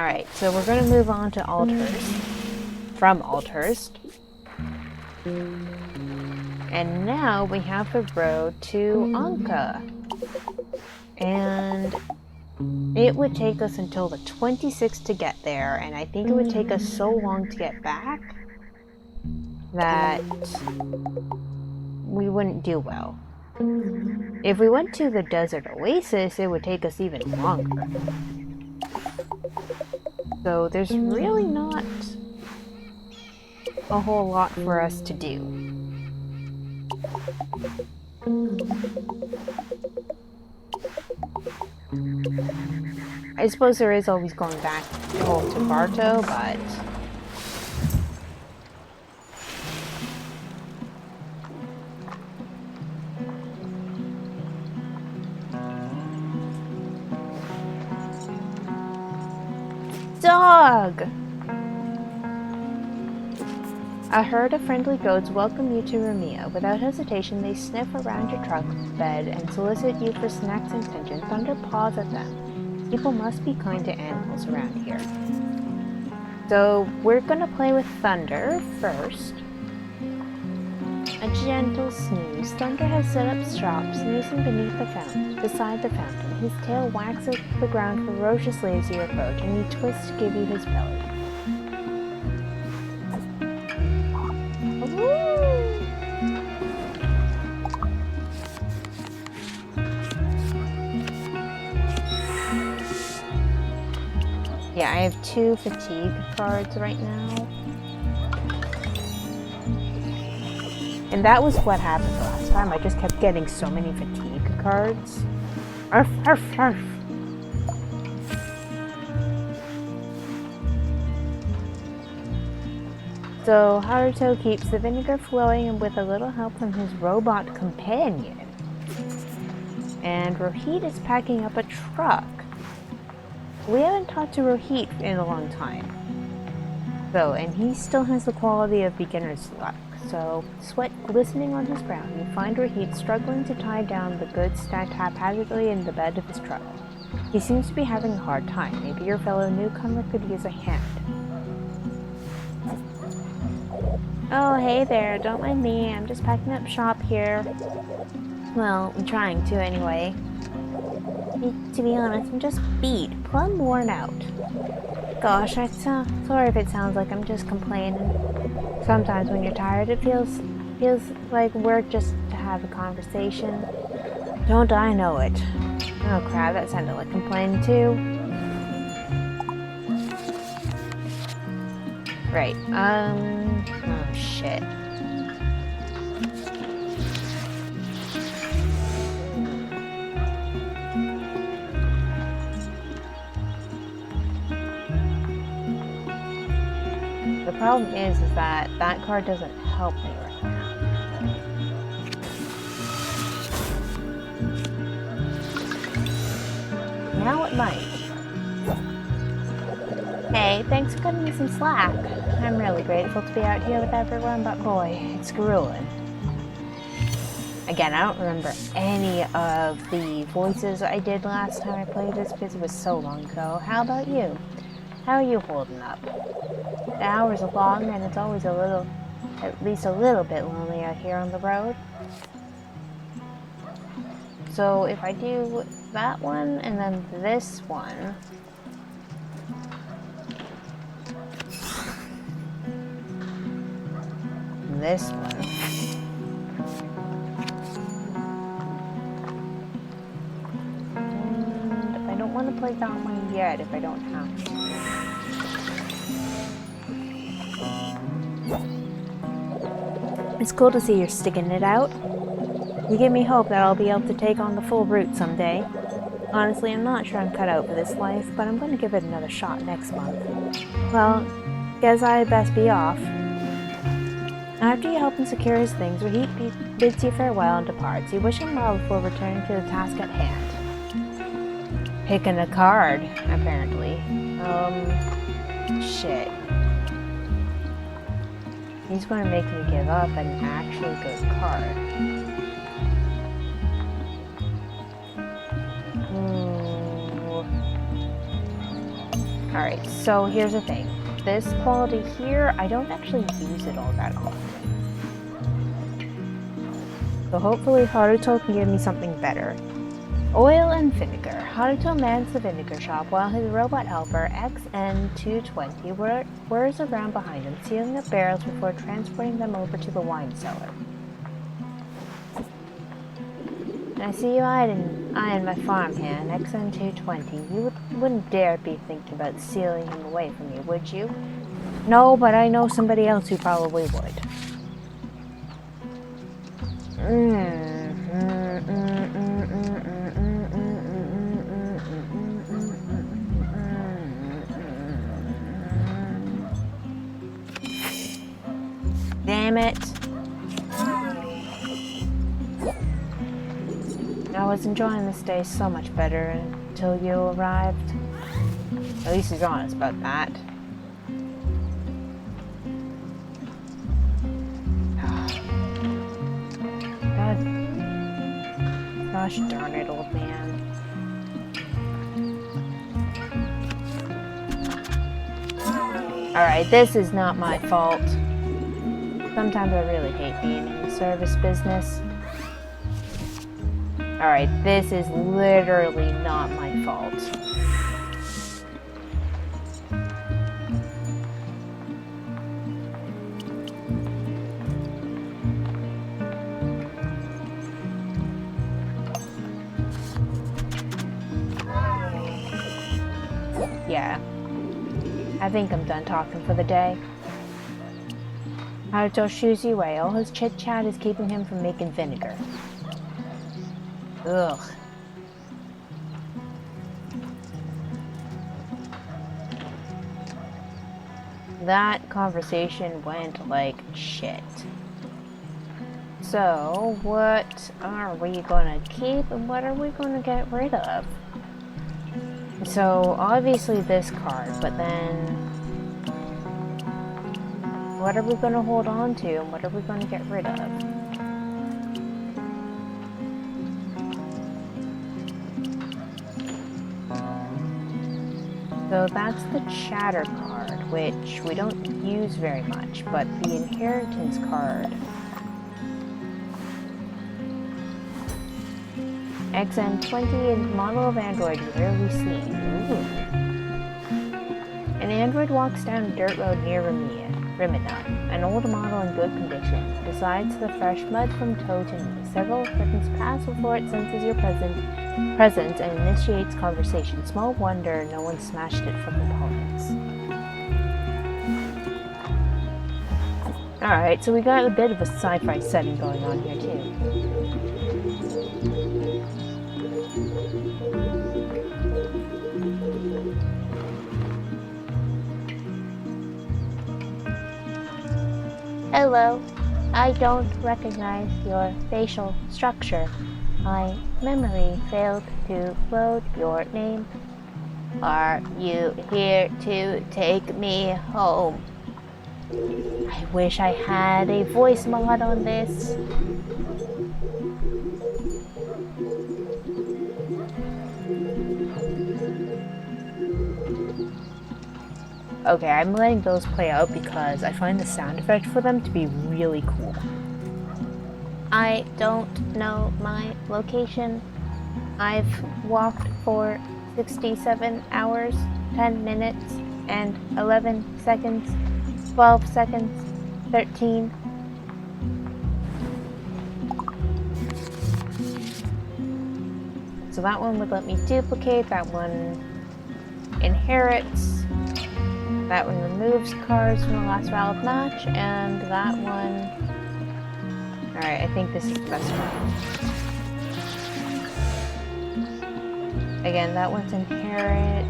Alright, so we're gonna move on to Althurst. From Althurst. And now we have the road to Anka. And it would take us until the 26th to get there, and I think it would take us so long to get back that we wouldn't do well. If we went to the desert oasis, it would take us even longer. So there's really not a whole lot for us to do. I suppose there is always going back home to Barto, but dog! A herd of friendly goats welcome you to Rumia. Without hesitation, they sniff around your truck bed and solicit you for snacks and attention. Thunder paws at them. People must be kind to animals around here. So, we're gonna play with Thunder first. A gentle snooze. Thunder has set up shop, snoozing beside the fountain. His tail whacks at the ground ferociously as you approach, and he twists to give you his belly. Yeah, I have 2 fatigue cards right now. And that was what happened last time. I just kept getting so many fatigue cards. Arf, arf, arf. So Haruto keeps the vinegar flowing and with a little help from his robot companion. And Rohit is packing up a truck. We haven't talked to Rohit in a long time. So, and he still has the quality of beginner's luck. So, sweat glistening on his brow, you find Rohit struggling to tie down the goods stacked haphazardly in the bed of his truck. He seems to be having a hard time. Maybe your fellow newcomer could use a hand. Oh, hey there, don't mind me. I'm just packing up shop here. Well, I'm trying to anyway. To be honest, I'm just beat, plumb worn out. Gosh, sorry if it sounds like I'm just complaining. Sometimes when you're tired, it feels like work just to have a conversation. Don't I know it? Oh crap, that sounded like complaining too. Right, oh shit. The problem is that that card doesn't help me right now. Now it might. Hey, thanks for cutting me some slack. I'm really grateful to be out here with everyone, but boy, it's grueling. Again, I don't remember any of the voices I did last time I played this because it was so long ago. How about you? How are you holding up? The hours are long and it's always at least a little bit lonely out here on the road. So if I do that one and then this one, this one, and I don't want to play that one yet if I don't have to. It's cool to see you're sticking it out. You give me hope that I'll be able to take on the full route someday. Honestly, I'm not sure I'm cut out for this life, but I'm going to give it another shot next month. Well, guess I'd best be off. After you help him secure his things, Rohit bids you farewell and departs. You wish him well before returning to the task at hand. Picking a card, apparently. Shit. He's going to make me give up an actually good card. Alright, so here's the thing. This quality here, I don't actually use it all that often. So hopefully Haruto can give me something better. Oil and vinegar. Haruto mans the vinegar shop while his robot helper XN220 whirs around behind him, sealing up barrels before transporting them over to the wine cellar. I see you eyeing my farmhand, XN220. You wouldn't dare be thinking about sealing him away from me, would you? No, but I know somebody else who probably would. Damn it. I was enjoying this day so much better until you arrived. At least he's honest about that. God. Gosh darn it, old man. Alright, this is not my fault. Sometimes I really hate being in the service business. Alright, this is literally not my fault. Yeah. I think I'm done talking for the day. Haruto shoos you away. All his chit-chat is keeping him from making vinegar. Ugh. That conversation went like shit. So, what are we gonna keep and what are we gonna get rid of? So, obviously this card, but then what are we gonna hold on to and what are we gonna get rid of? So that's the chatter card, which we don't use very much, but the inheritance card. XN20, a model of android rarely seen. Ooh. An android walks down a dirt road near Rimina, an old model in good condition. Besides the fresh mud from toe to knee, several seconds pass before it senses your presence and initiates conversation. Small wonder no one smashed it for components. Alright, so we got a bit of a sci-fi setting going on here too. Hello, I don't recognize your facial structure. My memory failed to load your name. Are you here to take me home? I wish I had a voice mod on this. Okay, I'm letting those play out because I find the sound effect for them to be really cool. I don't know my location. I've walked for 67 hours, 10 minutes, and 11 seconds, 12 seconds, 13. So that one would let me duplicate, that one inherits. That one removes cards from the last valid match, and that one... Alright, I think this is the best one. Again, that one's inherit.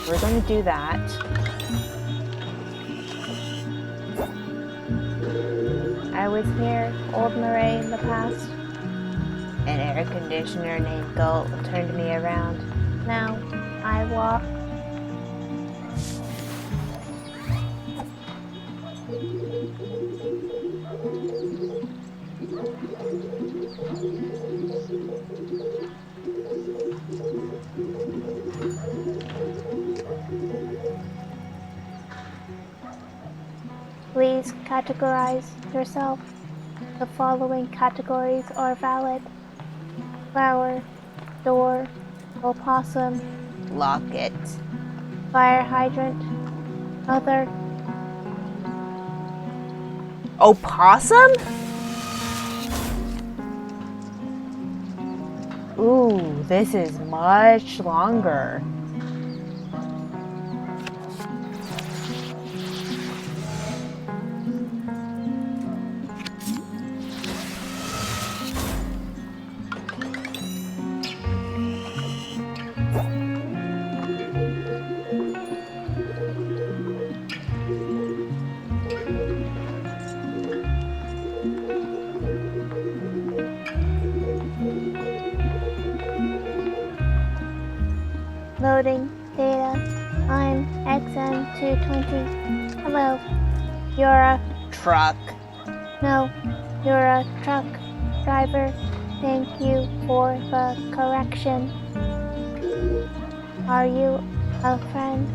We're going to do that. I was near Old Murray in the past. An air conditioner named Gult turned me around. Now I walk. categorize yourself? The following categories are valid: flower, door, opossum, lock it, fire hydrant, other. Opossum? Ooh, this is much longer. Loading data. I'm XM220. Hello. You're a truck. No, you're a truck driver. Thank you for the correction. Are you a friend?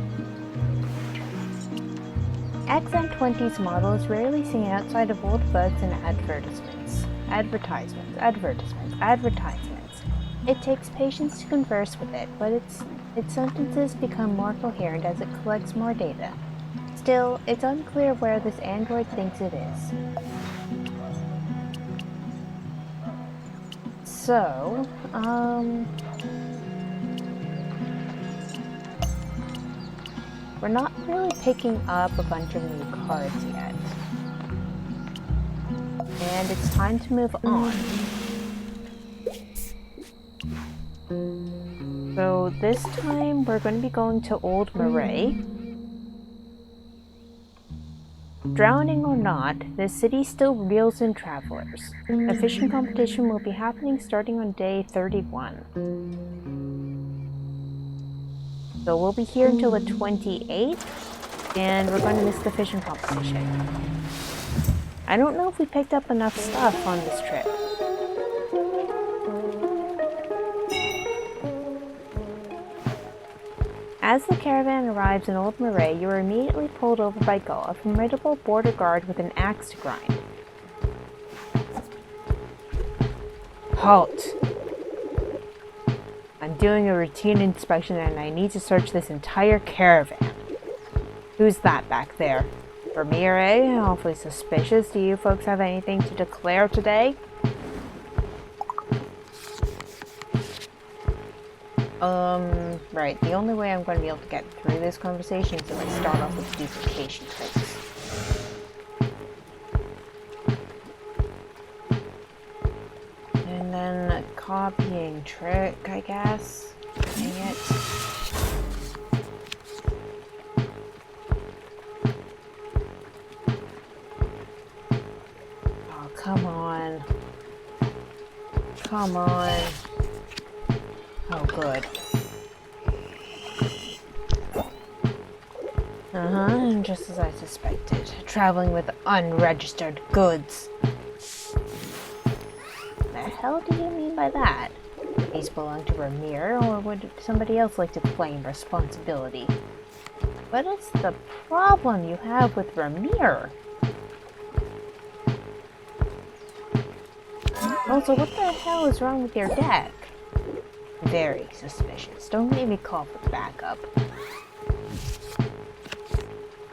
XM20's model is rarely seen outside of old books and advertisements. Advertisements. It takes patience to converse with it, but its sentences become more coherent as it collects more data. Still, it's unclear where this android thinks it is. So, we're not really picking up a bunch of new cards yet. And it's time to move on. So this time we're going to be going to Old Marais. Drowning or not, the city still reels in travelers. A fishing competition will be happening starting on day 31. So we'll be here until the 28th, and we're going to miss the fishing competition. I don't know if we picked up enough stuff on this trip. As the caravan arrives in Old Marais, you are immediately pulled over by Gull, a formidable border guard with an axe to grind. Halt! I'm doing a routine inspection and I need to search this entire caravan. Who's that back there? Vermeer, eh? Awfully suspicious. Do you folks have anything to declare today? Right. The only way I'm going to be able to get through this conversation is if I start off with duplication tricks. And then a copying trick, I guess. Dang it. Oh, come on. Come on. Oh, good. Just as I suspected. Traveling with unregistered goods. The hell do you mean by that? These belong to Vermeer, or would somebody else like to claim responsibility? What is the problem you have with Vermeer? Also, what the hell is wrong with your deck? Very suspicious. Don't make me call for backup.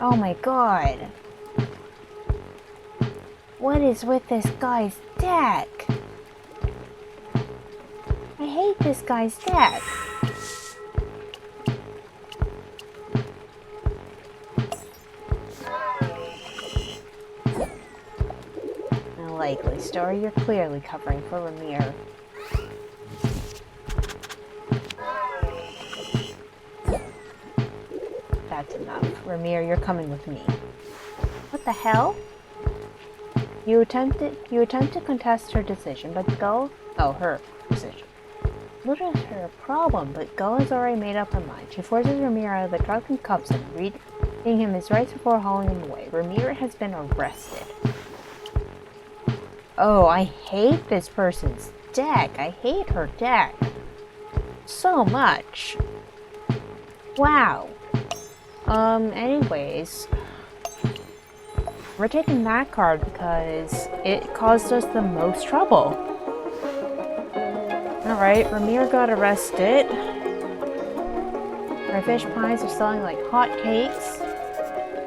Oh my god. What is with this guy's deck? I hate this guy's deck. A likely story. You're clearly covering for Vermeer. That's enough. Vermeer, you're coming with me. What the hell? You attempt to contest her decision, but Gull... Oh, her decision. What is her problem? But Gull has already made up her mind. She forces Vermeer out of the truck and cuffs him, reading him his rights before hauling him away. Vermeer has been arrested. Oh, I hate this person's deck. I hate her deck. So much. Wow. Anyways. We're taking that card because it caused us the most trouble. Alright, Ramir got arrested. Our fish pies are selling like hotcakes.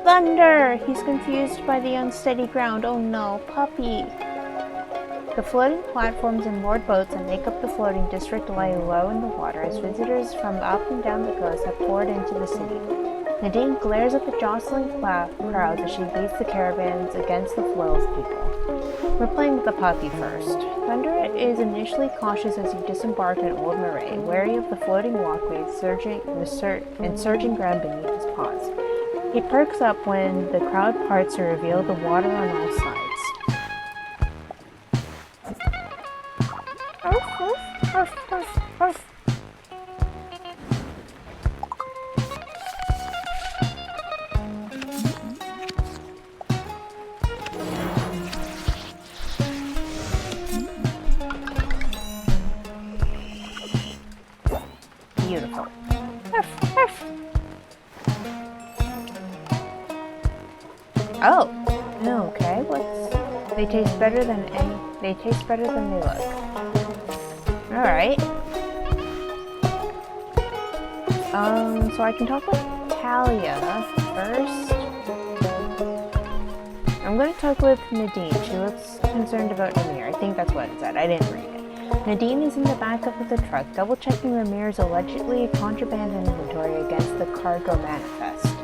Thunder! He's confused by the unsteady ground. Oh no, puppy. The floating platforms and moored boats that make up the floating district lie low in the water as visitors from up and down the coast have poured into the city. Nadine glares at the jostling crowds as she leads the caravans against the flow of people. We're playing with the puppy first. Thunder is initially cautious as you disembark in Old Marais, wary of the floating walkways and surging ground beneath his paws. He perks up when the crowd parts to reveal the water on all sides. Beautiful. Oh, okay. They taste better than they look. All right. So I can talk with Talia first. I'm going to talk with Nadine. She looks concerned about Ramir. I think that's what it said. I didn't read it. Nadine is in the back of the truck, double-checking Ramir's allegedly contraband inventory against the cargo manifest.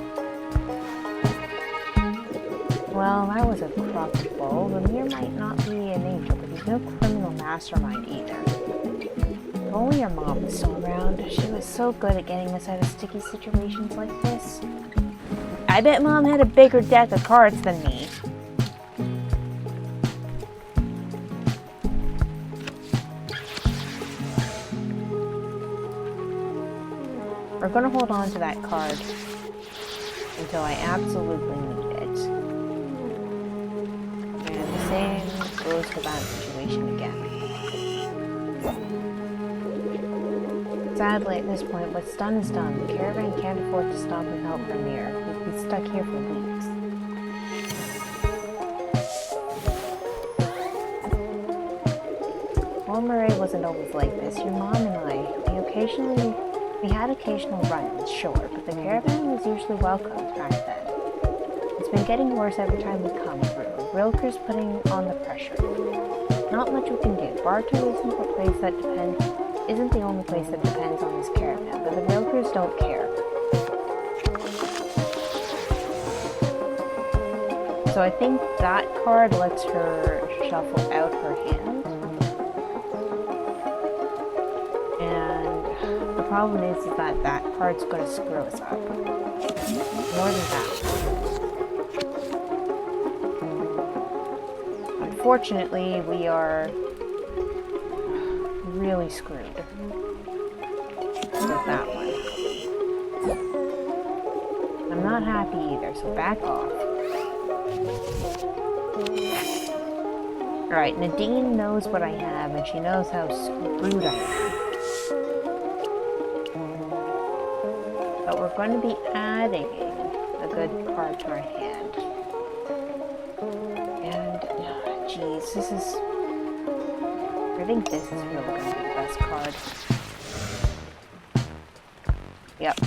Well, that was a probable. Ramir might not be an angel, but he's no criminal mastermind either. If only your mom was still around. She was so good at getting us out of sticky situations like this. I bet Mom had a bigger deck of cards than me. We're gonna hold on to that card until I absolutely need it. And the same goes for that situation again. Sadly, at this point, what's done is done. The caravan can't afford to stop and help Ramir. We've been stuck here for weeks. Old Marais wasn't always like this. Your mom and I, we had occasional run-ins, sure, but the caravan was usually welcomed back then. It's been getting worse every time we come through. Rilker's putting on the pressure. Not much we can do. Bartow isn't the only place that depends on this caravan, but the Rilkers don't care. So I think that card lets her shuffle out her hand. And the problem is that that card's going to screw us up. More than that. Unfortunately, we are really screwed with that one. I'm not happy either, so back off. Alright, Nadine knows what I have, and she knows how screwed I am. But we're going to be adding a good card to our hand. And, jeez, this is... I think this is really going to be the best card. Yep.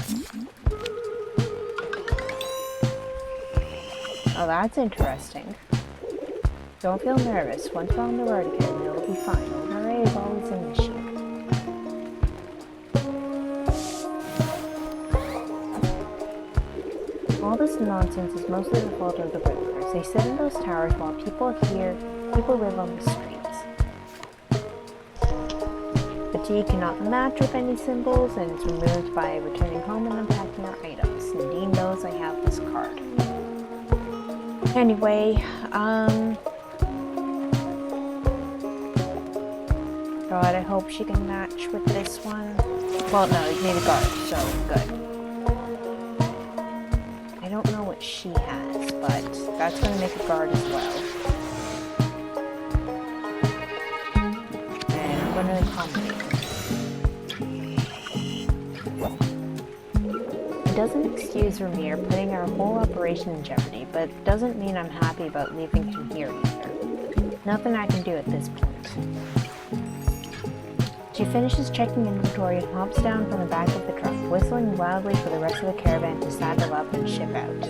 Oh, that's interesting. Don't feel nervous. Once we're on the road again, it'll be fine. Old Marais is always an issue. All this nonsense is mostly the fault of the Rilkers. They sit in those towers while people live on the streets. Fatigue cannot match with any symbols, and it's removed by returning home and unpacking our items. Nadine knows I have this card. Anyway, God, I hope she can match with this one. Well, no, you need a guard, so good. I don't know what she has, but that's going to make a guard as well. And I'm going to accommodate her. It doesn't excuse Ramir putting our whole operation in jeopardy, but doesn't mean I'm happy about leaving him here either. Nothing I can do at this point. She finishes checking inventory and hops down from the back of the truck, whistling wildly for the rest of the caravan to saddle up and ship out.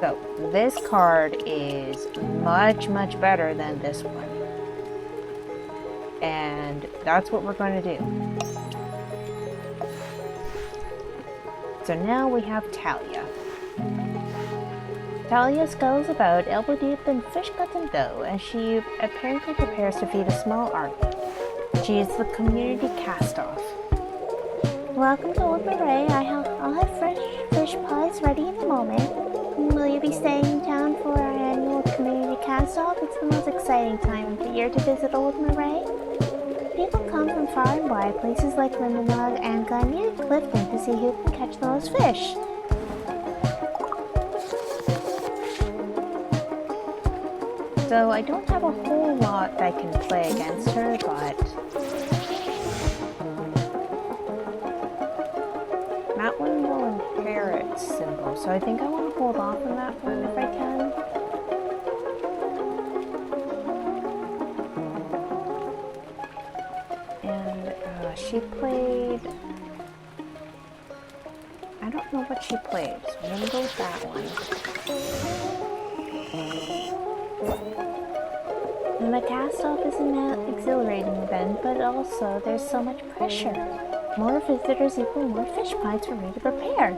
So, this card is much, much better than this one. And that's what we're going to do. So now we have Talia. Talia skulls about, elbow deep in fish guts and dough, as she apparently prepares to feed a small army. She is the community cast-off. Welcome to Old Beret. I'll have fresh fish pies ready in a moment. Will you be staying in town for our annual community cast-off? It's the most exciting time of the year to visit Old Beret. People come from far and wide, places like Lindenlog, Anka, and even Clifton to see who can catch the most fish. So I don't have a whole lot that I can play against her, but that one will inherit symbol, so I think I want to hold off on that one if I can. And she played... I don't know what she played, so I'm gonna go with that one. And the cast-off is an exhilarating event, but also there's so much pressure. More visitors equal more fish pies for me to prepare.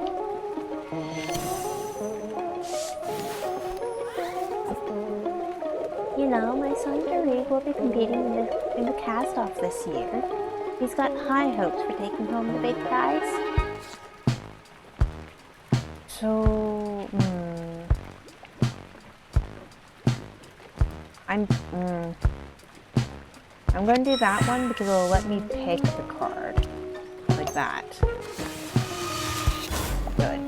You know, my son Tariq will be competing in the cast-off this year. He's got high hopes for taking home the big prize. So, I'm going to do that one because it'll let me pick the card. Like that. Good.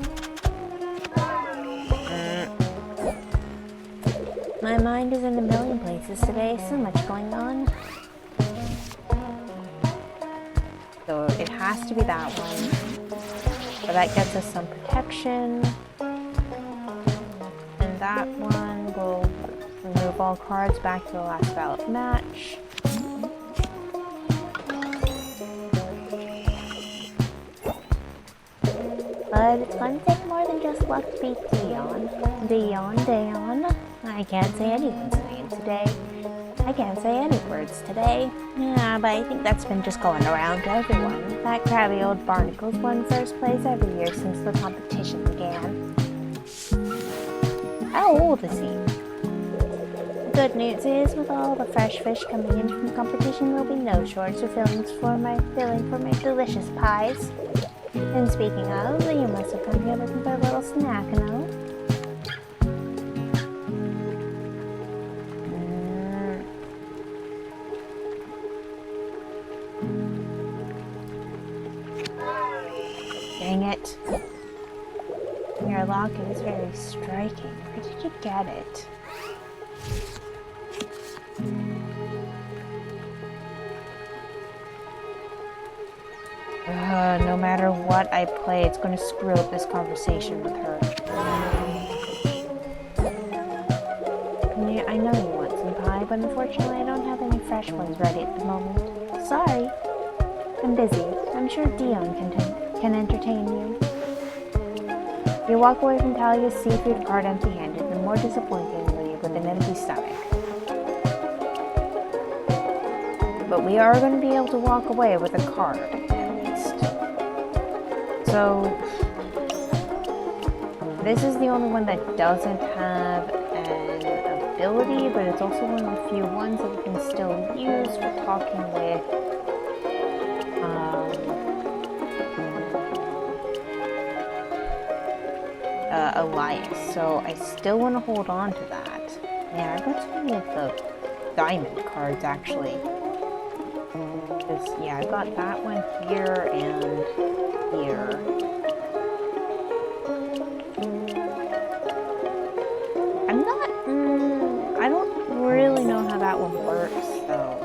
My mind is in a million places today, so much going on. So it has to be that one. But that gets us some protection. And that one will remove all cards back to the last valid match. But it's going to take more than just luck to beat Dion. Dion. I can't say anyone's name today. I can't say any words today. Yeah, but I think that's been just going around to everyone. That crabby old barnacle's won first place every year since the competition began. How old is he? The good news is, with all the fresh fish coming in from the competition, there'll be no shortage of filling for my delicious pies. And speaking of, you must have come here looking for a little snack, no? Dang it. Your locket is very striking. Where did you get it? No matter what I play, it's going to screw up this conversation with her. I know you want some pie, but unfortunately I don't have any fresh ones ready at the moment. Sorry. I'm busy. I'm sure Dion can entertain you. You walk away from Talia's seafood card empty-handed, and more disappointingly, with an empty stomach. But we are going to be able to walk away with a card. So, this is the only one that doesn't have an ability, but it's also one of the few ones that we can still use for talking with Elias. So I still want to hold on to that. Yeah, I got some of the diamond cards actually. Because, yeah, I got that one here and here. I'm not, I don't really know how that one works, though.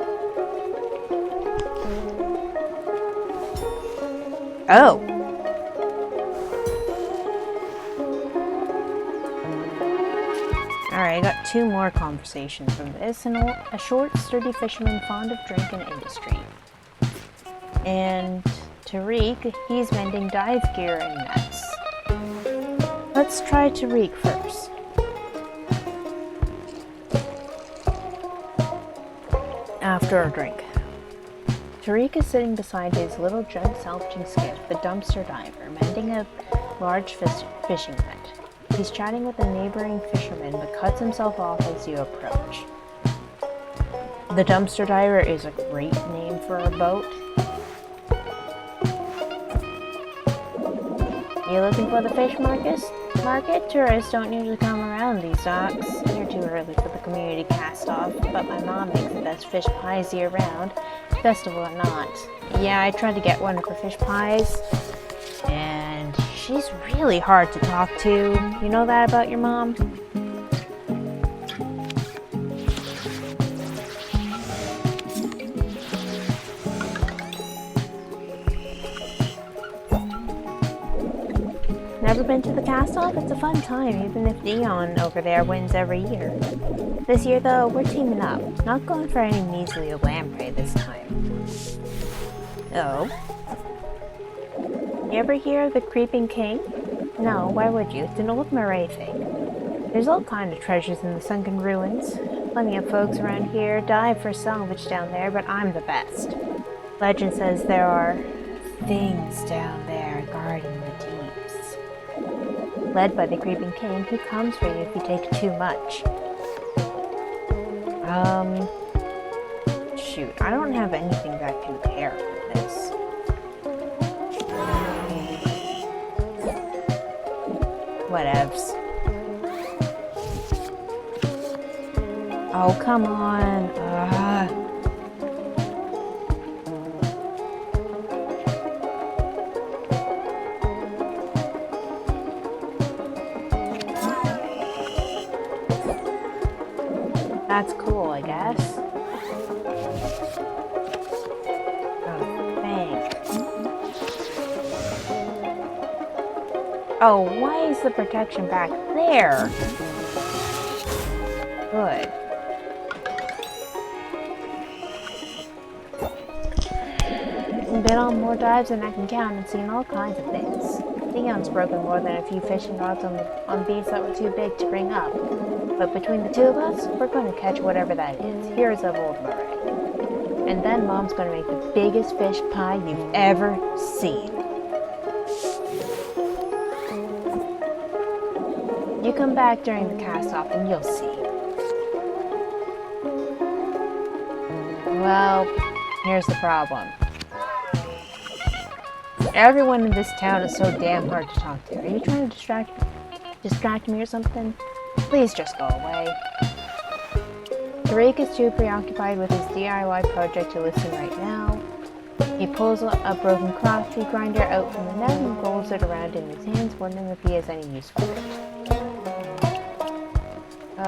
Oh. Alright, I got 2 more conversations from this. A short, sturdy fisherman fond of drink and industry. And Tariq, he's mending dive gear and nets. Let's try Tariq first. After a drink. Tariq is sitting beside his little junk salvaging skiff, the dumpster diver, mending a large fishing net. He's chatting with a neighboring fisherman, but cuts himself off as you approach. The dumpster diver is a great name for a boat. You looking for the fish market? Tourists don't usually come around these docks. You're too early for the community cast-off, but my mom makes the best fish pies year-round, festival or not. Yeah, I tried to get one of her fish pies, and she's really hard to talk to. You know that about your mom? Never been to the cast-off? It's a fun time, even if Dion over there wins every year. This year, though, we're teaming up. Not going for any measly lamprey this time. Oh? You ever hear of the Creeping King? No, why would you? It's an old Murray thing. There's all kinds of treasures in the sunken ruins. Plenty of folks around here dive for salvage down there, but I'm the best. Legend says there are things down there guarding the deeps. Led by the Creeping King, who comes for you if you take too much. Shoot, I don't have anything that can pair with this. Whatevs. Oh, come on. That's cool, I guess. Oh, thanks. Oh, why is the protection back there? Good. Been on more dives than I can count and seen all kinds of things. Dion's broken more than a few fishing rods on beats that were too big to bring up. But between the two of us, we're going to catch whatever that is. Here's of old Murray. And then Mom's going to make the biggest fish pie you've ever seen. You come back during the cast-off and you'll see. Well, here's the problem. Everyone in this town is so damn hard to talk to. Are you trying to distract me or something? Please just go away. Tariq is too preoccupied with his DIY project to listen right now. He pulls a broken coffee grinder out from the net and rolls it around in his hands, wondering if he has any use for it. I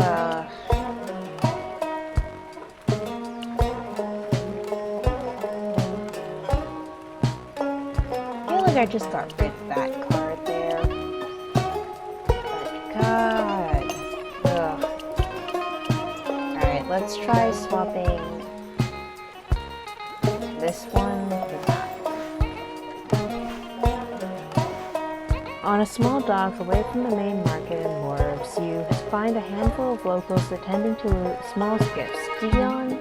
feel like I just got rid of that card there. But God. Ugh. Alright, let's try swapping this one with that. On a small dock away from the main market and wharves, you find a handful of locals attending to small skiffs. Dion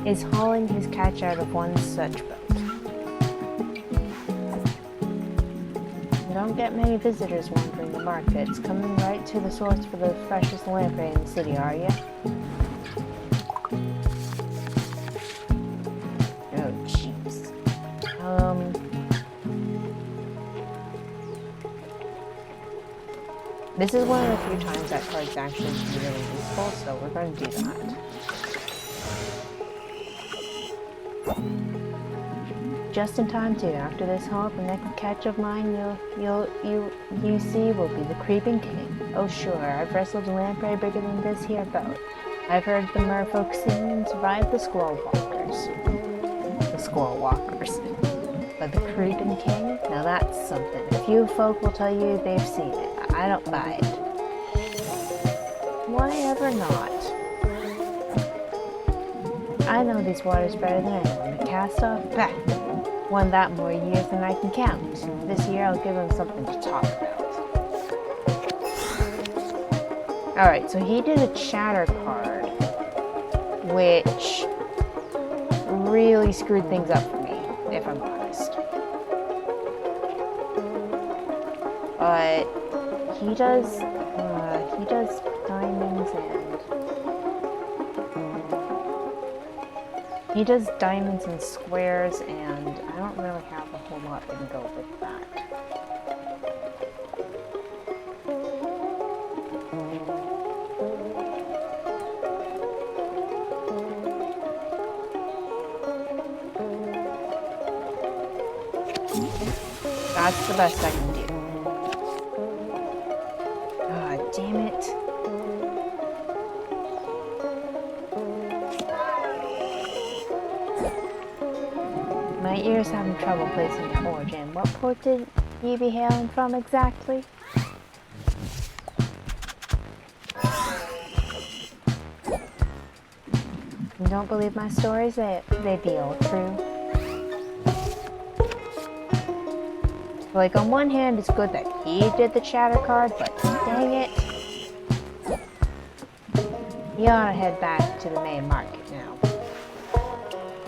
is hauling his catch out of one such boat. You don't get many visitors wandering the markets, coming right to the source for the freshest lamprey in the city, are you? Oh, jeez. This is one of the few times that card's actually really useful, so we're going to do that. Just in time too. After this haul, the next catch of mine you see will be the Creeping King. Oh sure, I've wrestled a lamprey bigger than this here boat. I've heard the merfolk sing and survived the squirrel walkers. The squirrel walkers. But the Creeping King? Now that's something. A few folk will tell you they've seen it. I don't buy it. Why ever not? I know these waters better than anyone. The cast-off? Bah! Won that more years than I can count. This year I'll give him something to talk about. Alright, so he did a chatter card, which really screwed things up for me, if I'm honest. But he does diamonds and squares, and I don't really have a whole lot to go with that. That's the best I can do. Ah, damn it. My ears having trouble placing the origin. What port did ye be hailing from exactly? You don't believe my stories? They be all true. Like, on one hand, it's good that he did the chatter card, but dang it. You ought to head back to the main market now.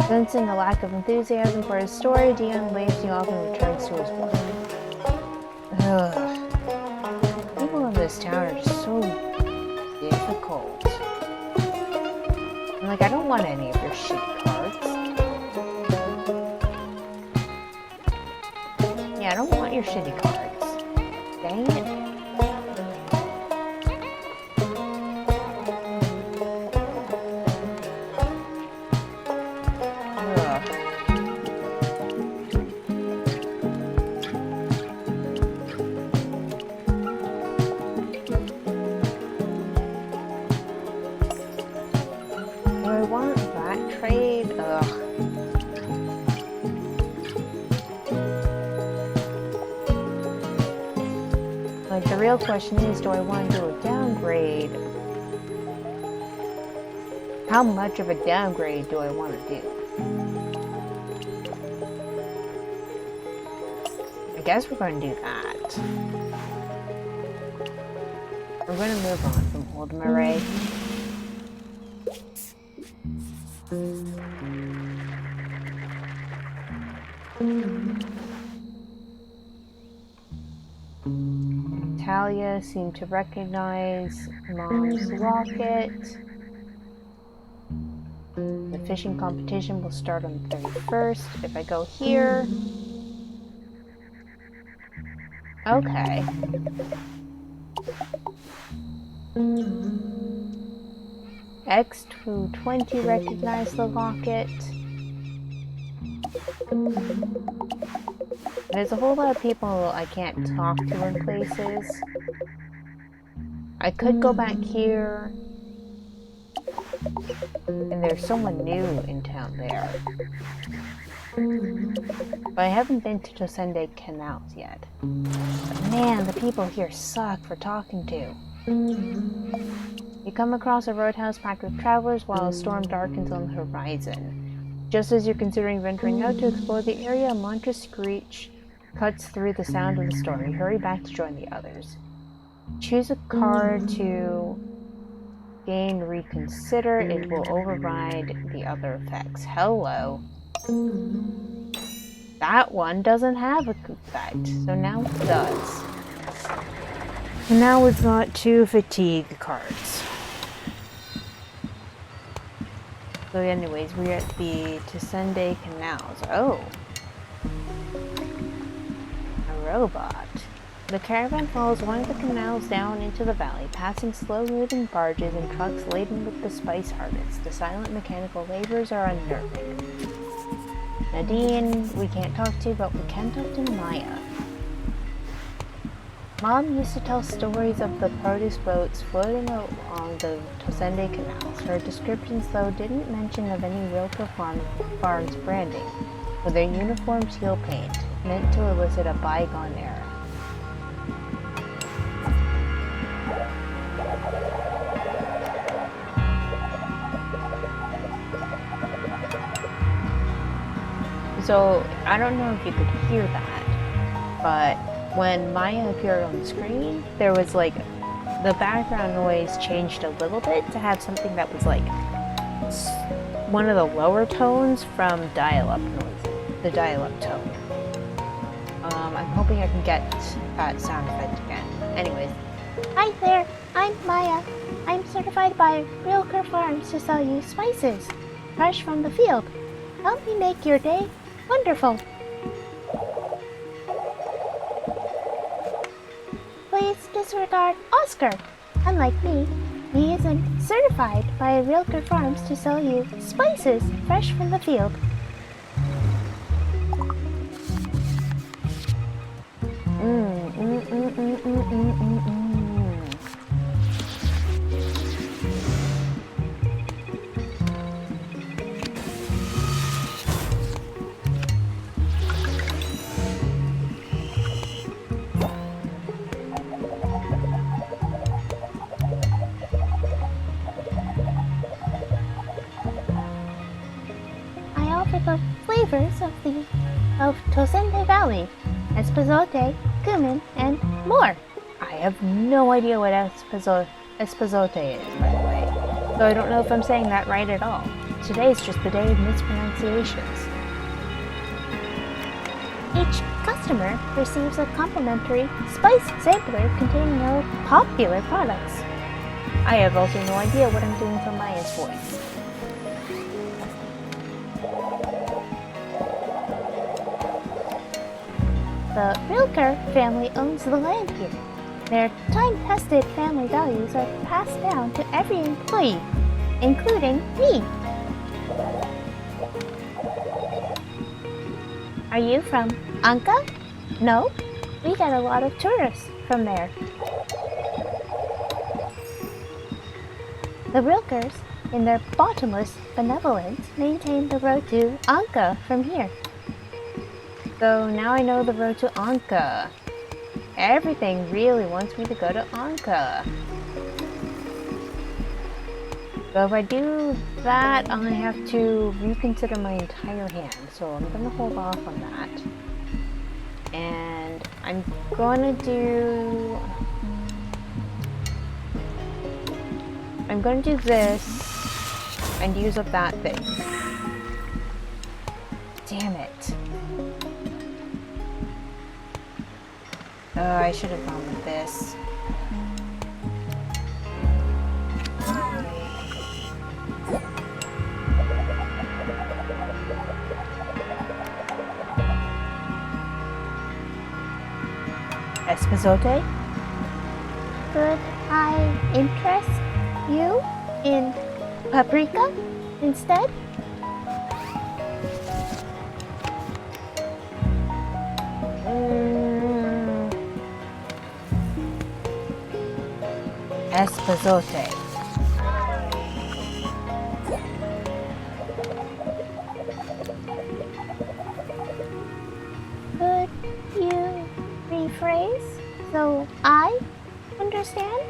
Sensing a lack of enthusiasm for his story, Dion waves you off and returns to his work. Ugh. People in this town are just so difficult. I'm like, I don't want any of your shit cards. Yeah, I don't want your shitty cards. Dang it. The real question is, do I want to do a downgrade? How much of a downgrade do I want to do? I guess we're going to do that. We're going to move on from Hold'em Array. Talia seemed to recognize Mom's locket. The fishing competition will start on the 31st. If I go here... Okay. X220 recognized the locket. There's a whole lot of people I can't talk to in places. I could go back here, and there's someone new in town there. But I haven't been to Tosende Canals yet. But man, the people here suck for talking to. You come across a roadhouse packed with travelers while a storm darkens on the horizon. Just as you're considering venturing out to explore the area, a monstrous screech cuts through the sound of the storm. You hurry back to join the others. Choose a card to gain reconsider. It will override the other effects. Hello. That one doesn't have a effect, so now it does. And now we've got 2 fatigue cards. So anyways, we're at the Tosende Canals. Oh. A robot. The caravan follows one of the canals down into the valley, passing slow-moving barges and trucks laden with the spice harvest. The silent mechanical labors are unnerving. Nadine, we can't talk to, but we can talk to Maya. Mom used to tell stories of the produce boats floating along the Tosende canals. Her descriptions, though, didn't mention of any Rilke Farms branding. with their uniform seal paint, meant to elicit a bygone era. So, I don't know if you could hear that, but when Maya appeared on screen, there was like, the background noise changed a little bit to have something that was like one of the lower tones from dial-up noise, the dial-up tone. I'm hoping I can get that sound effect again. Anyways. Hi there, I'm Maya. I'm certified by Realker Farms to sell you spices, fresh from the field. Help me make your day wonderful. Please disregard Oscar. Unlike me, he isn't certified by Realker Farms to sell you spices fresh from the field. The flavors of Tosende Valley, espozote, cumin, and more. I have no idea what espozote is, by the way, so I don't know if I'm saying that right at all. Today's just the day of mispronunciations. Each customer receives a complimentary spice sampler containing our popular products. I have also no idea what I'm doing for Maya's voice. The Rilker family owns the land here. Their time-tested family values are passed down to every employee, including me. Are you from Anka? No? We get a lot of tourists from there. The Rilkers, in their bottomless benevolence, maintain the road to Anka from here. So now I know the road to Anka. Everything really wants me to go to Anka. So if I do that, I have to reconsider my entire hand. So I'm going to hold off on that. And I'm going to do this and use up that thing. Damn it. Oh, I should have gone with this. Espozote? Could I interest you in paprika instead? Espozote. Could you rephrase so I understand?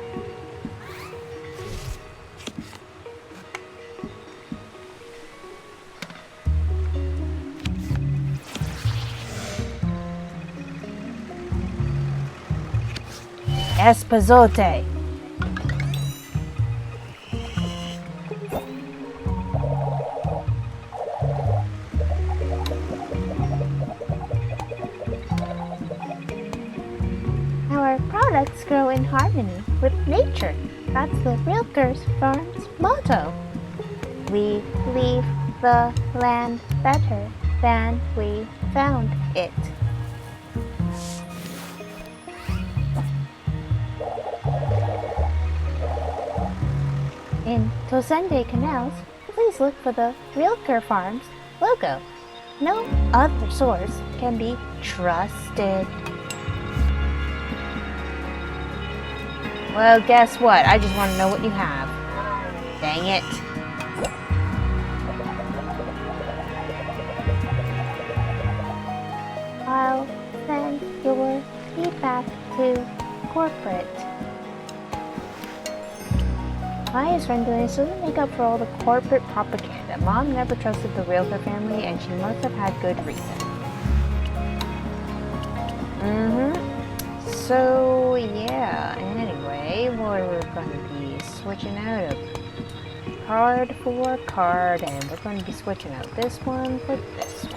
Espozote. Our products grow in harmony with nature. That's the Rilkers Farm's motto. We leave the land better than we found it. In Tosende canals, please look for the Rilker Farms logo. No other source can be trusted. Well, guess what? I just want to know what you have. Dang it. I'll send your feedback to corporate. Maya's friendliness doesn't make up for all the corporate propaganda. Mom never trusted the realtor family, and she must have had good reason. So, yeah, anyway, we're going to be switching out of card for card, and we're going to be switching out this one for this one.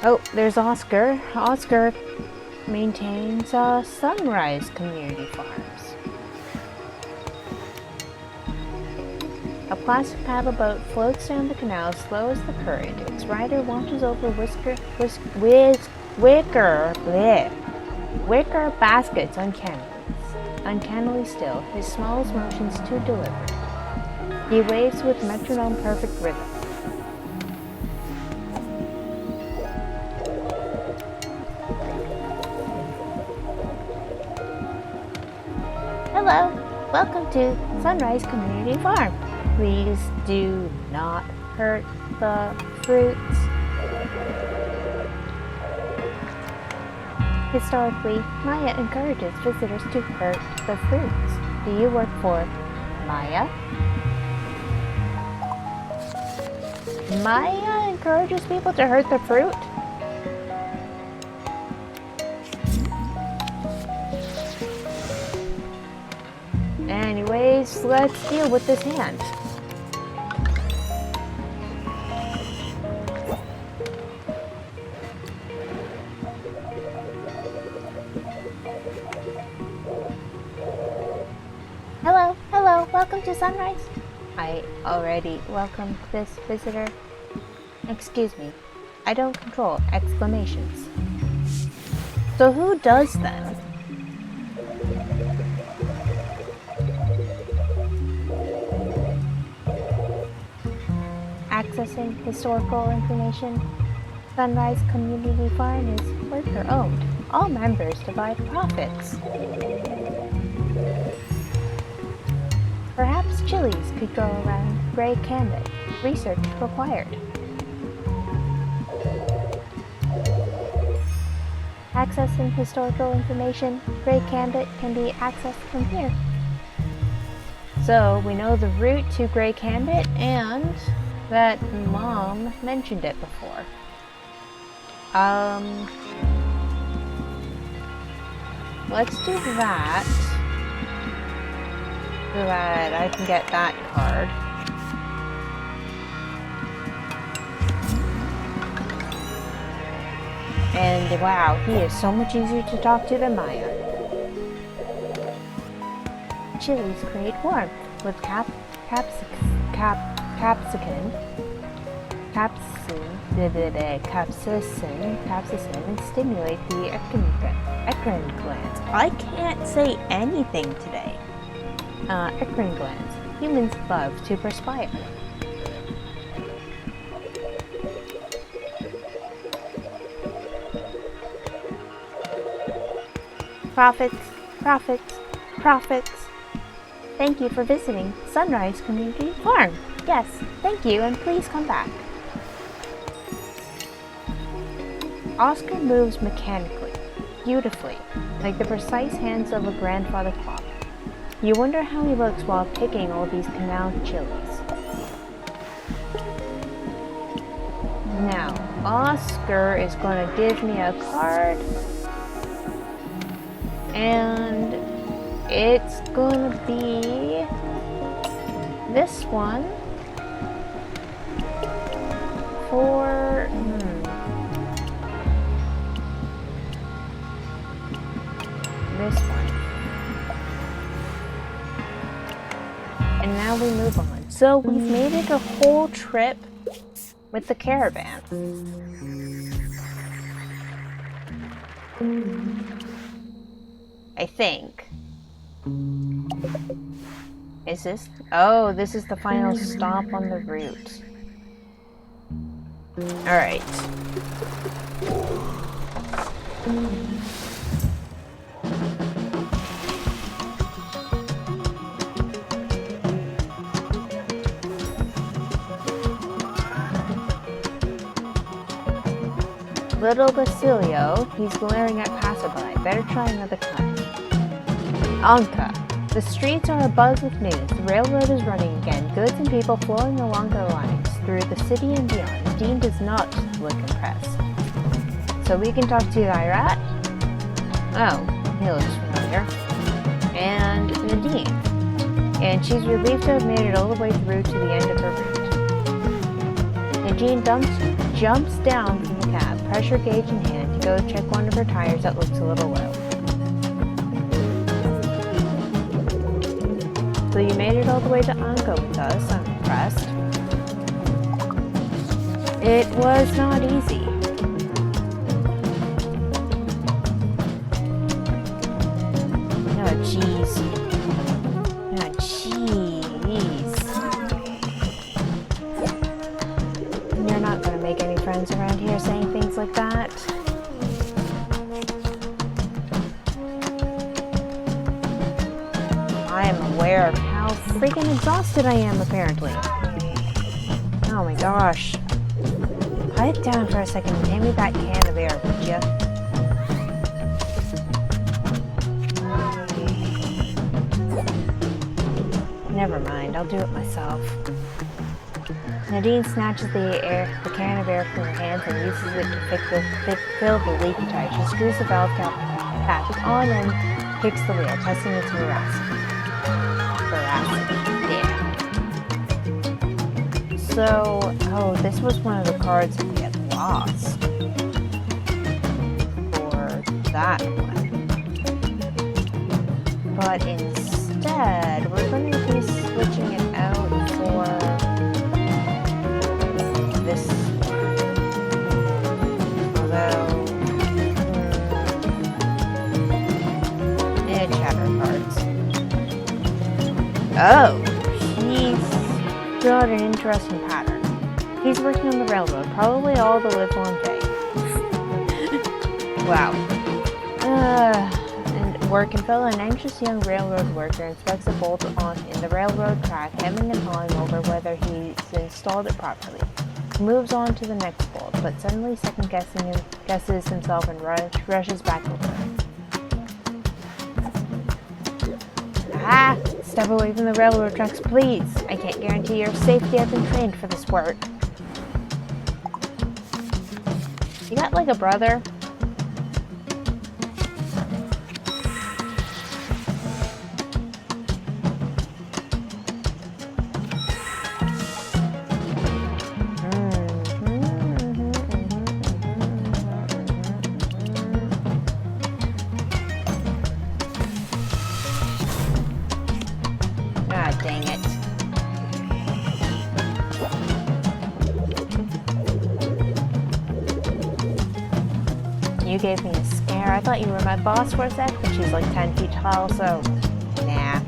Oh, there's Oscar. Oscar maintains Sunrise Community Farms. A plastic paddle boat floats down the canal slow as the current. Its rider watches over wicker baskets uncannily still, his smallest motions too deliberate. He waves with metronome-perfect rhythm. Hello, welcome to Sunrise Community Farm. Please do not hurt the fruits. Historically, Maya encourages visitors to hurt the fruits. Do you work for Maya? Maya encourages people to hurt the fruit? Anyways, let's deal with this hand. Hello, welcome to Sunrise. I already welcomed this visitor. Excuse me, I don't control exclamations. So who does then? Accessing historical information. Sunrise Community Farm is worker-owned. All members divide profits. Perhaps chilies could grow around Gray Cambit. Research required. Accessing historical information. Gray Cambit can be accessed from here. So we know the route to Gray Cambit and that Mom mentioned it before. Let's do that so that I can get that card. And wow, he is so much easier to talk to than Maya. Chilies create warmth With capsaicin stimulate the eccrine glands. I can't say anything today. Eccrine glands. Humans love to perspire. Profits, profits, profits. Thank you for visiting Sunrise Community Farm. Yes, thank you, and please come back. Oscar moves mechanically, beautifully, like the precise hands of a grandfather clock. You wonder how he looks while picking all these canal chilies. Now, Oscar is going to give me a card, and it's going to be this one for this one. And now we move on. So we've made it a whole trip with the caravan. I think. Is this? Oh, this is the final stop on the route. Alright. Little Basilio, he's glaring at passerby. Better try another time. Anka. The streets are abuzz with news. The railroad is running again. Goods and people flowing along their lines through the city and beyond. Dean does not look impressed. So we can talk to Irat? Oh, he looks familiar. And Nadine. And she's relieved to have made it all the way through to the end of her route. Nadine jumps down from the cab, pressure gauge in hand, to go check one of her tires that looks a little low. So you made it all the way to Anka with us. I'm impressed. It was not easy. Oh, jeez. Oh, jeez. You're not going to make any friends around here saying things like that. I am aware of how freaking exhausted I am, apparently. Oh my gosh. Pipe down for a second and hand me that can of air, would ya? Never mind, I'll do it myself. Nadine snatches the can of air from her hands and uses it to fill the leaky tire. She screws the valve cap on and kicks the wheel, testing its veracity. Yeah. So, oh, this was one of the cards that we had lost. For that one. But instead, we're going to be switching it out for this one. Although, chatter cards. Oh, he's got an interesting pattern. He's working on the railroad, probably all the live long day. Wow. And work and fill, an anxious young railroad worker inspects a bolt in the railroad track, hemming and hawing over whether he's installed it properly. He moves on to the next bolt, but suddenly guesses himself and rushes back over. Ah! Step away from the railroad tracks, please! I can't guarantee your safety. I've been trained for this work. You got like a brother? Ah, dang it. You gave me a scare. I thought you were my boss for a sec, but she's like 10 feet tall, so nah.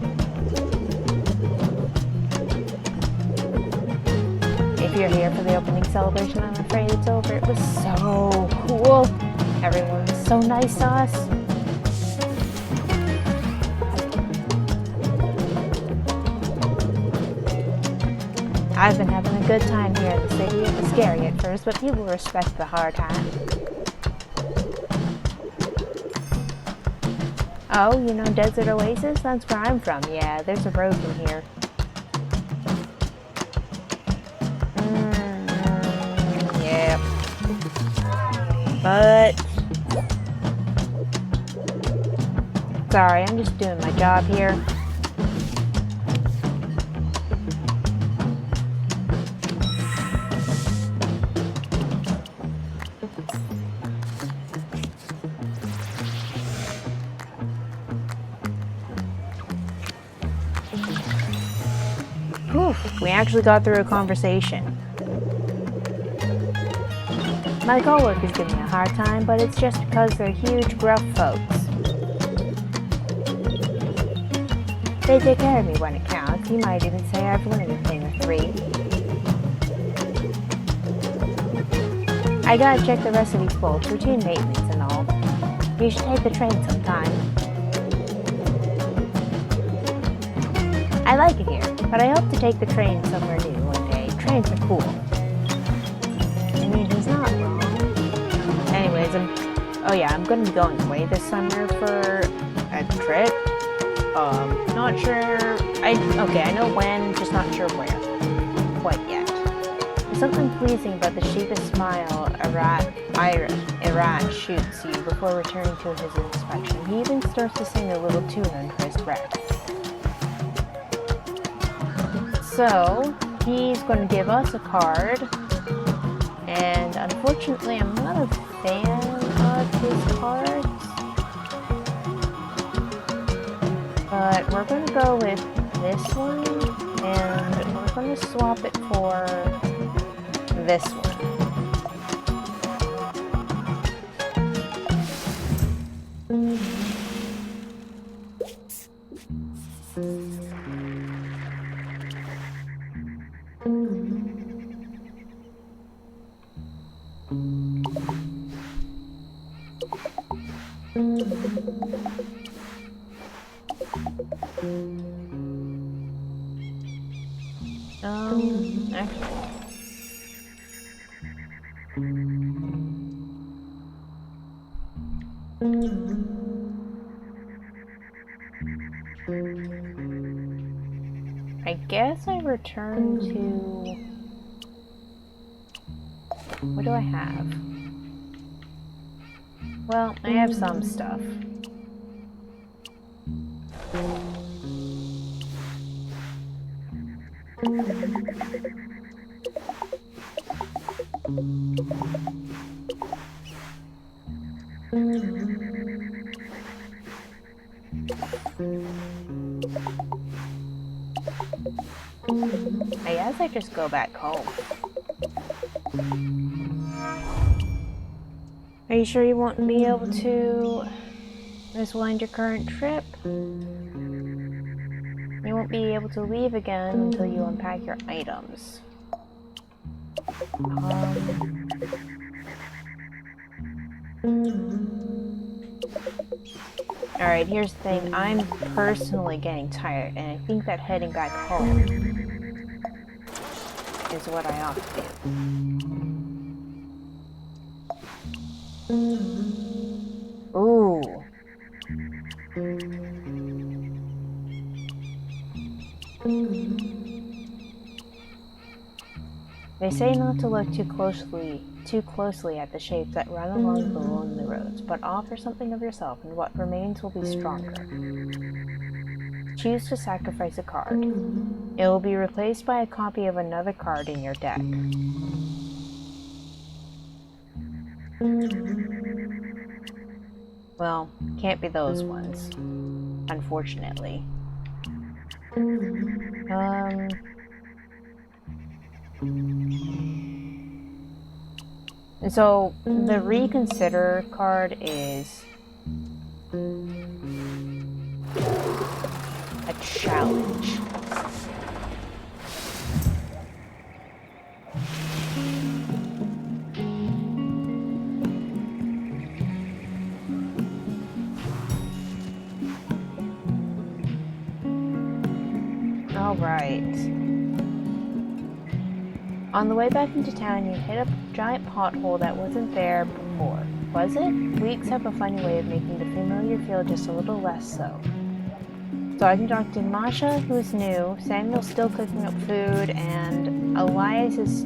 If you're here for the opening celebration, I'm afraid it's over. It was so cool. Everyone was so nice to us. I've been having a good time here in the city. It was scary at first, but people respect the hard time. Oh, you know Desert Oasis? That's where I'm from. Yeah, there's a road from here. Yeah. But... sorry, I'm just doing my job here. We actually got through a conversation. My coworkers give me a hard time, but it's just because they're huge, gruff folks. They take care of me when it counts. You might even say I've learned a thing or three. I gotta check the rest of these bolts, routine maintenance and all. You should take the train sometime. I like it here, but I hope to take the train somewhere new one day. Trains are cool. I mean, he's not wrong. Anyway. Oh yeah, I'm gonna be going away this summer for a trip. Not sure. Okay, I know when, just not sure where. Quite yet. There's something pleasing about the sheepish smile a rat shoots you before returning to his inspection. He even starts to sing a little tune under his breath. So, he's going to give us a card, and unfortunately I'm not a fan of his cards, but we're going to go with this one, and we're going to swap it for this one. Actually. I guess I return to... What do I have? Well, I have some stuff. I guess I just go back home. Are you sure you won't be able to miswind your current trip? You won't be able to leave again until you unpack your items. Alright, here's the thing. I'm personally getting tired, and I think that heading back home is what I ought to do. Ooh. They say not to look too closely at the shapes that run along the lonely roads, but offer something of yourself, and what remains will be stronger. Choose to sacrifice a card. It will be replaced by a copy of another card in your deck. Well, can't be those ones, unfortunately. And so the reconsider card is a challenge. All right. On the way back into town, you hit a giant pothole that wasn't there before. Was it? Weeks have a funny way of making the familiar feel just a little less so. So I conducted Masha, who's new, Samuel's still cooking up food, and Elias is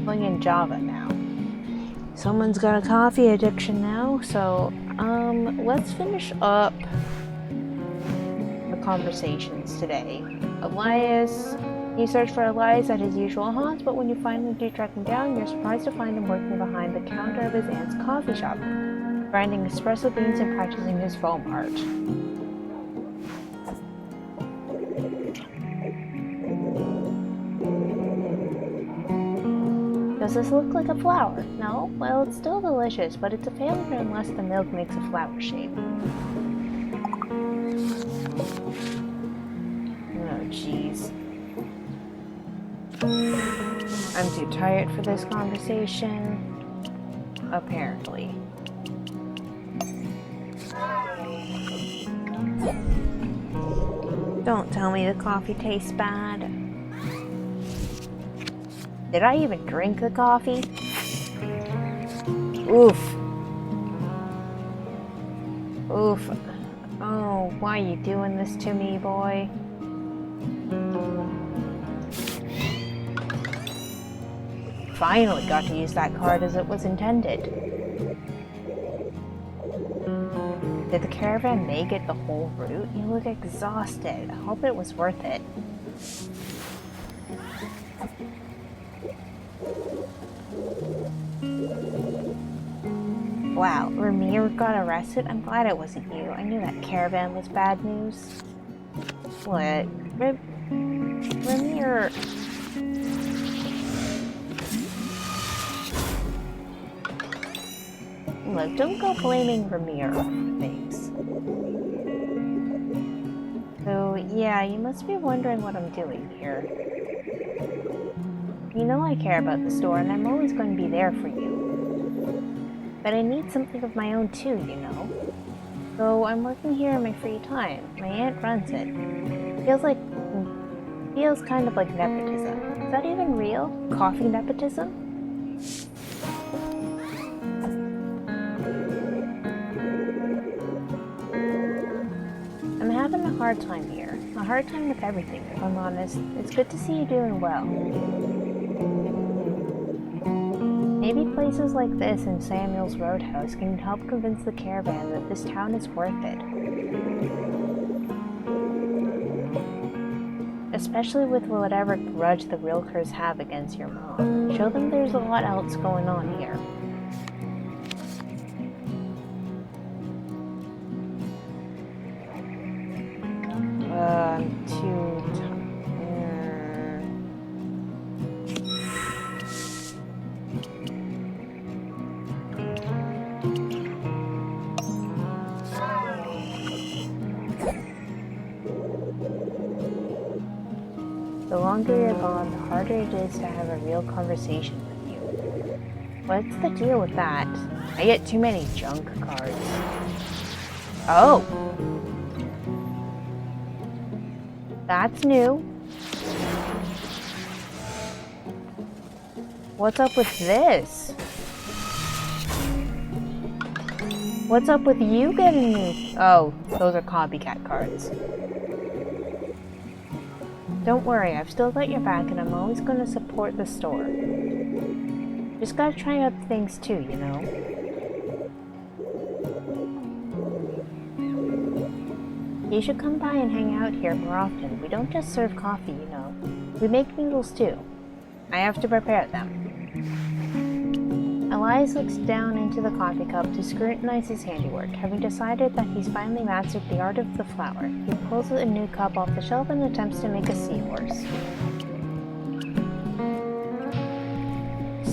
playing Java now. Someone's got a coffee addiction now, so let's finish up the conversations today. Elias... You search for Elias at his usual haunts, but when you finally do track him down, you're surprised to find him working behind the counter of his aunt's coffee shop, grinding espresso beans and practicing his foam art. Does this look like a flower? No? Well, it's still delicious, but it's a failure unless the milk makes a flower shape. Oh, jeez. I'm too tired for this conversation. Apparently. Don't tell me the coffee tastes bad. Did I even drink the coffee? Oof. Oof. Oh, why are you doing this to me, boy? Finally got to use that card as it was intended. Did the caravan make it the whole route? You look exhausted. I hope it was worth it. Wow, Ramir got arrested? I'm glad it wasn't you. I knew that caravan was bad news. What? Ramir... Look, don't go blaming Ramir for things. So, yeah, you must be wondering what I'm doing here. You know I care about the store, and I'm always going to be there for you. But I need something of my own too, you know? So I'm working here in my free time. My aunt runs it. Feels kind of like nepotism. Is that even real? Coffee nepotism? I'm having a hard time here. A hard time with everything, if I'm honest. It's good to see you doing well. Maybe places like this and Samuel's Roadhouse can help convince the caravan that this town is worth it. Especially with whatever grudge the Rilkers have against your mom. Show them there's a lot else going on here. I'm too tired. The longer you're gone, the harder it is to have a real conversation with you. What's the deal with that? I get too many junk cards. Oh! That's new. What's up with this? What's up with you getting me? Oh, those are copycat cards. Don't worry, I've still got your back and I'm always going to support the store. Just gotta try out things too, you know? You should come by and hang out here more often. We don't just serve coffee, you know. We make noodles too. I have to prepare them. Elias looks down into the coffee cup to scrutinize his handiwork. Having decided that he's finally mastered the art of the flower, he pulls a new cup off the shelf and attempts to make a seahorse.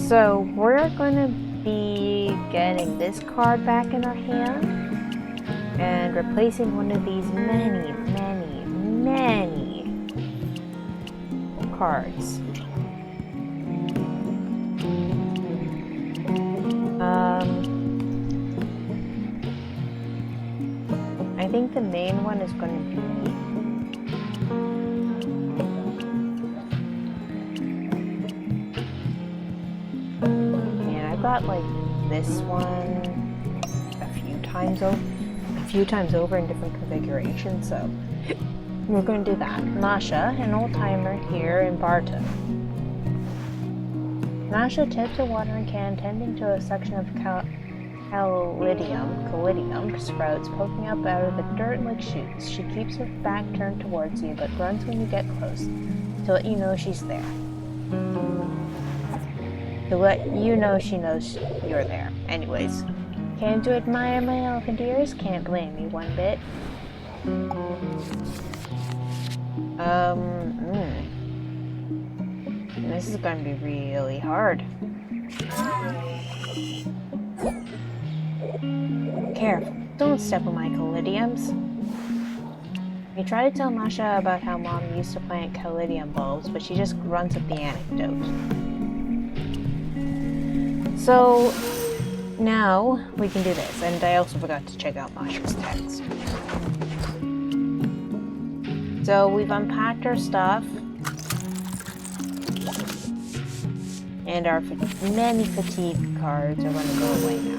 So we're going to be getting this card back in our hand and replacing one of these many cards. I think the main one is going to be... And I've got like this one a few times over in different configurations, so we're going to do that. Masha, an old-timer here in Barton. Masha tips a watering can tending to a section of callidium sprouts poking up out of the dirt like shoots. She keeps her back turned towards you, but runs when you get close, to let you know she's there. To let you know she knows you're there. Anyways, came to admire my elephant ears? Can't blame me one bit. This is going to be really hard. Careful, don't step on my callidiums. We try to tell Masha about how Mom used to plant callidium bulbs, but she just runs with the anecdote. So, now we can do this, and I also forgot to check out Masha's text. So we've unpacked our stuff, and our many fatigue cards are going to go away now.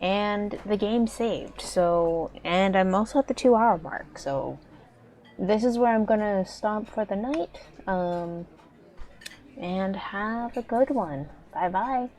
and the game saved. So, and I'm also at the 2-hour mark. So, this is where I'm gonna stop for the night. And have a good one. Bye bye.